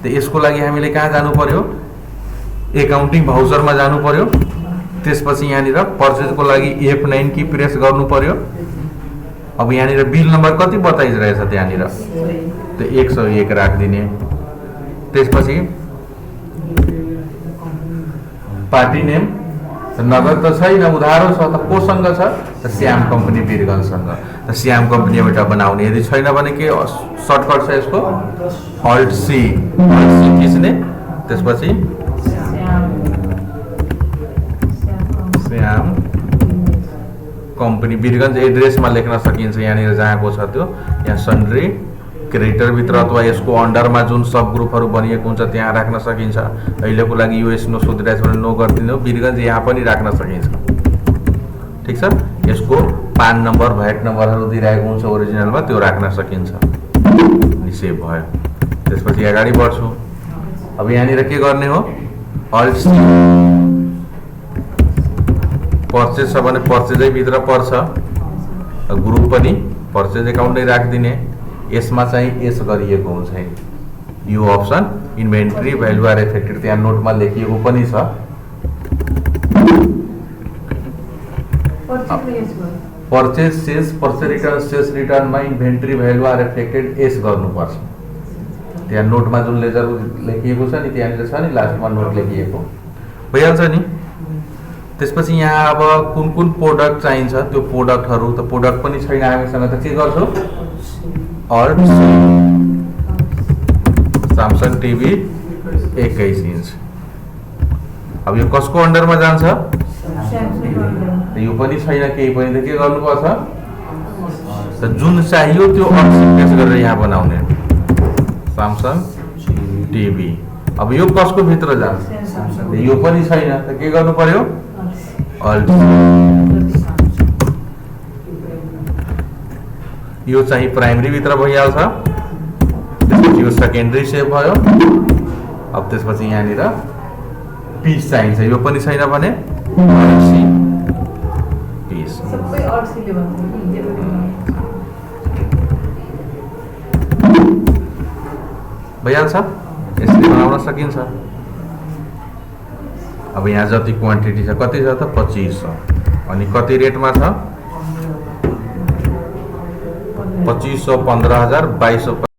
यसको लागि हामीले कहाँ जानु पर्यो, एकाउन्टिङ भाउचरमा जानु पर्यो। त्यसपछि यहाँनिर पर्चेजको लागि F9 की प्रेस गर्नु पर्यो। अब यहाँनिर बिल नम्बर कति बताइरहेछ त्यहाँनिर, त्यो 101 राखिदिने। त्यसपछि पार्टी नेम, नगद त छैन, उधारो छ, त कोसँग छ, त श्याम कम्पनी वीरगन्जसँग। त श्याम कम्पनीबाट बनाउने। यदि छैन भने के सर्टकट छ यसको, अल्ट सी थिच्ने। त्यसपछि श्याम कम्पनी वीरगन्ज एड्रेसमा लेख्न सकिन्छ। यहाँनिर जहाँको छ त्यो, यहाँ सन्ड्री क्रेडिटरभित्र अथवा यसको अन्डरमा जुन सब ग्रुपहरू बनिएको हुन्छ त्यहाँ राख्न सकिन्छ। अहिलेको लागि युएस नो सोधिरहेछ भने नो गरिदिनु। वीरगन्ज यहाँ पनि राख्न सकिन्छ। ठिक छ। यसको पान नम्बर भ्याट नम्बरहरू दिइरहेको हुन्छ ओरिजिनलमा, त्यो राख्न सकिन्छ। सेभ भयो। त्यसपछि अगाडि बढ्छु। अब यहाँनिर के गर्ने हो, अल्ट सी। पर्चेज छ भने पर्चेजै भित्र पर्छ, ग्रुप पनि पर्चेज एकाउन्ट नै राखिदिने। यसमा चाहिँ एस गरिएको हुन्छ यो option, inventory value are affected, त्यहाँ नोटमा लेखिएको पनि छ। पर्चेज सेल्स, सेल्स रिटर्नमा इन्भेन्ट्री भ्यालु आर एफेक्टेड एस गर्नुपर्छ। त्यहाँ नोटमा जुन लेजर लेखिएको छ नि, त्यहाँनिर छ नि लास्टमा नोट लेखिएको, भइहाल्छ नि। त्यसपछि यहाँ अब कुन कुन प्रोडक्ट चाहिन्छ त्यो प्रोडक्टहरू, त प्रोडक्ट पनि छैन हामीसँग, त के गर्छौँ, अल्ट सैमसंग टिभी 21 इंच। अब यो कसको अन्डरमा जान्छ, यो पनि छैन केही पनि, त के गर्नुपर्छ, त जुन चाहियो त्यो अल्ट प्रेस गरेर यहाँ बनाउने, सैमसंग टिभी। अब यो कसको भित्र जान्छ, यो पनि छैन, त के गर्नु पर्यो, अल्ट। यो चाहिँ प्राइमरी भित्र भइहाल्छ। त्यसपछि यो सेकेन्डरी सेभ भयो। अब त्यसपछि यहाँनिर पिस चाहिन्छ, यो पनि छैन भने पिस भइहाल्छ। यसरी बनाउन सकिन्छ। अब यहाँ जति क्वान्टिटी छ, कति छ त 2500, अनि कति रेटमा छ, 2500, 15,000, 2200।